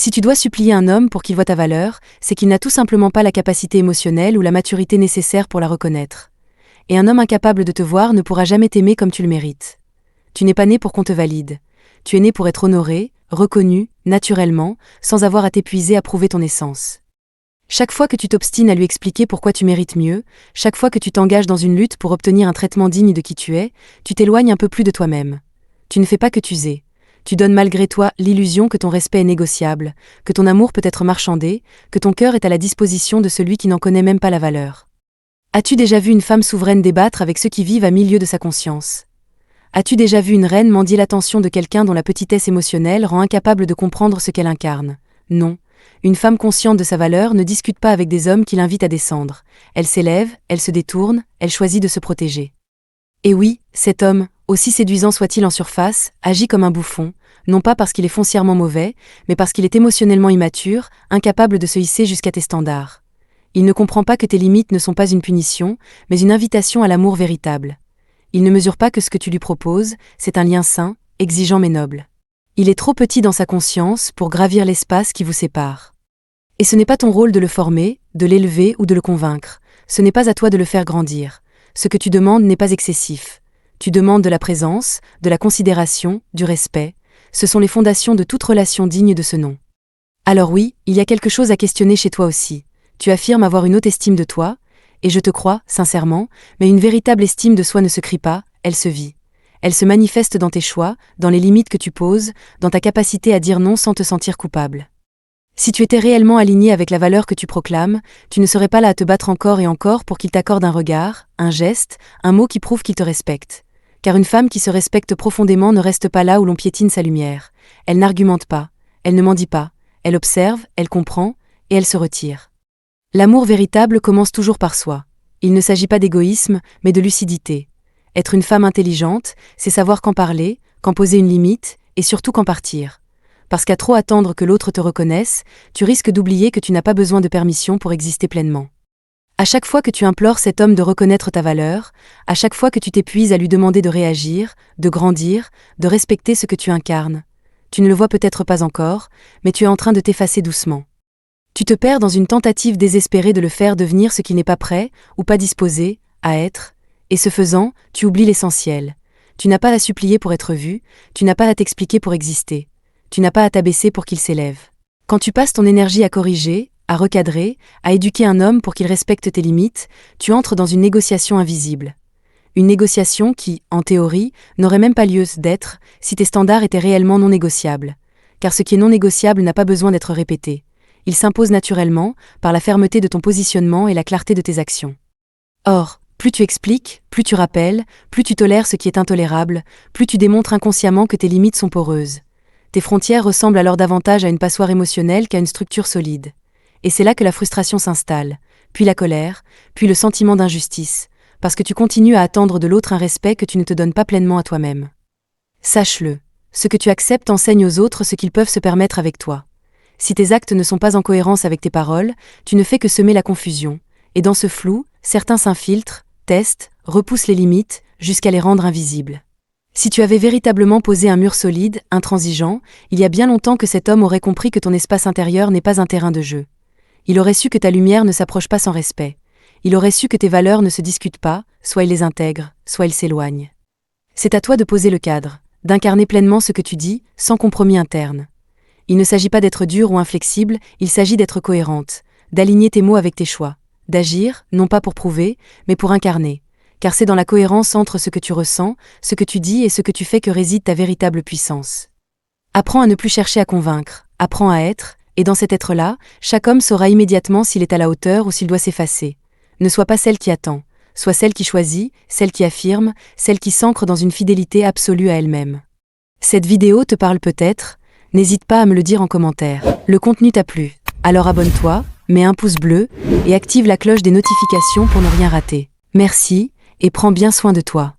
Si tu dois supplier un homme pour qu'il voie ta valeur, c'est qu'il n'a tout simplement pas la capacité émotionnelle ou la maturité nécessaire pour la reconnaître. Et un homme incapable de te voir ne pourra jamais t'aimer comme tu le mérites. Tu n'es pas né pour qu'on te valide. Tu es né pour être honoré, reconnu, naturellement, sans avoir à t'épuiser à prouver ton essence. Chaque fois que tu t'obstines à lui expliquer pourquoi tu mérites mieux, chaque fois que tu t'engages dans une lutte pour obtenir un traitement digne de qui tu es, tu t'éloignes un peu plus de toi-même. Tu ne fais pas que t'user. Tu donnes malgré toi l'illusion que ton respect est négociable, que ton amour peut être marchandé, que ton cœur est à la disposition de celui qui n'en connaît même pas la valeur. As-tu déjà vu une femme souveraine débattre avec ceux qui vivent à milieu de sa conscience? As-tu déjà vu une reine mendier l'attention de quelqu'un dont la petitesse émotionnelle rend incapable de comprendre ce qu'elle incarne? Non. Une femme consciente de sa valeur ne discute pas avec des hommes qui l'invitent à descendre. Elle s'élève, elle se détourne, elle choisit de se protéger. Et oui, cet homme, aussi séduisant soit-il en surface, agit comme un bouffon, non pas parce qu'il est foncièrement mauvais, mais parce qu'il est émotionnellement immature, incapable de se hisser jusqu'à tes standards. Il ne comprend pas que tes limites ne sont pas une punition, mais une invitation à l'amour véritable. Il ne mesure pas que ce que tu lui proposes, c'est un lien sain, exigeant mais noble. Il est trop petit dans sa conscience pour gravir l'espace qui vous sépare. Et ce n'est pas ton rôle de le former, de l'élever ou de le convaincre. Ce n'est pas à toi de le faire grandir. Ce que tu demandes n'est pas excessif. Tu demandes de la présence, de la considération, du respect. Ce sont les fondations de toute relation digne de ce nom. Alors oui, il y a quelque chose à questionner chez toi aussi. Tu affirmes avoir une haute estime de toi, et je te crois, sincèrement, mais une véritable estime de soi ne se crie pas, elle se vit. Elle se manifeste dans tes choix, dans les limites que tu poses, dans ta capacité à dire non sans te sentir coupable. Si tu étais réellement aligné avec la valeur que tu proclames, tu ne serais pas là à te battre encore et encore pour qu'il t'accorde un regard, un geste, un mot qui prouve qu'il te respecte. Car une femme qui se respecte profondément ne reste pas là où l'on piétine sa lumière. Elle n'argumente pas, elle ne mendie pas, elle observe, elle comprend, et elle se retire. L'amour véritable commence toujours par soi. Il ne s'agit pas d'égoïsme, mais de lucidité. Être une femme intelligente, c'est savoir quand parler, quand poser une limite, et surtout quand partir. Parce qu'à trop attendre que l'autre te reconnaisse, tu risques d'oublier que tu n'as pas besoin de permission pour exister pleinement. À chaque fois que tu implores cet homme de reconnaître ta valeur, à chaque fois que tu t'épuises à lui demander de réagir, de grandir, de respecter ce que tu incarnes, tu ne le vois peut-être pas encore, mais tu es en train de t'effacer doucement. Tu te perds dans une tentative désespérée de le faire devenir ce qui n'est pas prêt, ou pas disposé, à être, et ce faisant, tu oublies l'essentiel. Tu n'as pas à supplier pour être vu, tu n'as pas à t'expliquer pour exister. Tu n'as pas à t'abaisser pour qu'il s'élève. Quand tu passes ton énergie à corriger, à recadrer, à éduquer un homme pour qu'il respecte tes limites, tu entres dans une négociation invisible. Une négociation qui, en théorie, n'aurait même pas lieu d'être si tes standards étaient réellement non négociables. Car ce qui est non négociable n'a pas besoin d'être répété. Il s'impose naturellement, par la fermeté de ton positionnement et la clarté de tes actions. Or, plus tu expliques, plus tu rappelles, plus tu tolères ce qui est intolérable, plus tu démontres inconsciemment que tes limites sont poreuses. Tes frontières ressemblent alors davantage à une passoire émotionnelle qu'à une structure solide. Et c'est là que la frustration s'installe, puis la colère, puis le sentiment d'injustice, parce que tu continues à attendre de l'autre un respect que tu ne te donnes pas pleinement à toi-même. Sache-le, ce que tu acceptes enseigne aux autres ce qu'ils peuvent se permettre avec toi. Si tes actes ne sont pas en cohérence avec tes paroles, tu ne fais que semer la confusion, et dans ce flou, certains s'infiltrent, testent, repoussent les limites, jusqu'à les rendre invisibles. Si tu avais véritablement posé un mur solide, intransigeant, il y a bien longtemps que cet homme aurait compris que ton espace intérieur n'est pas un terrain de jeu. Il aurait su que ta lumière ne s'approche pas sans respect. Il aurait su que tes valeurs ne se discutent pas, soit il les intègre, soit il s'éloigne. C'est à toi de poser le cadre, d'incarner pleinement ce que tu dis, sans compromis interne. Il ne s'agit pas d'être dur ou inflexible, il s'agit d'être cohérente, d'aligner tes mots avec tes choix, d'agir, non pas pour prouver, mais pour incarner. Car c'est dans la cohérence entre ce que tu ressens, ce que tu dis et ce que tu fais que réside ta véritable puissance. Apprends à ne plus chercher à convaincre, apprends à être, et dans cet être-là, chaque homme saura immédiatement s'il est à la hauteur ou s'il doit s'effacer. Ne sois pas celle qui attend, sois celle qui choisit, celle qui affirme, celle qui s'ancre dans une fidélité absolue à elle-même. Cette vidéo te parle peut-être, n'hésite pas à me le dire en commentaire. Le contenu t'a plu, alors abonne-toi, mets un pouce bleu, et active la cloche des notifications pour ne rien rater. Merci, et prends bien soin de toi.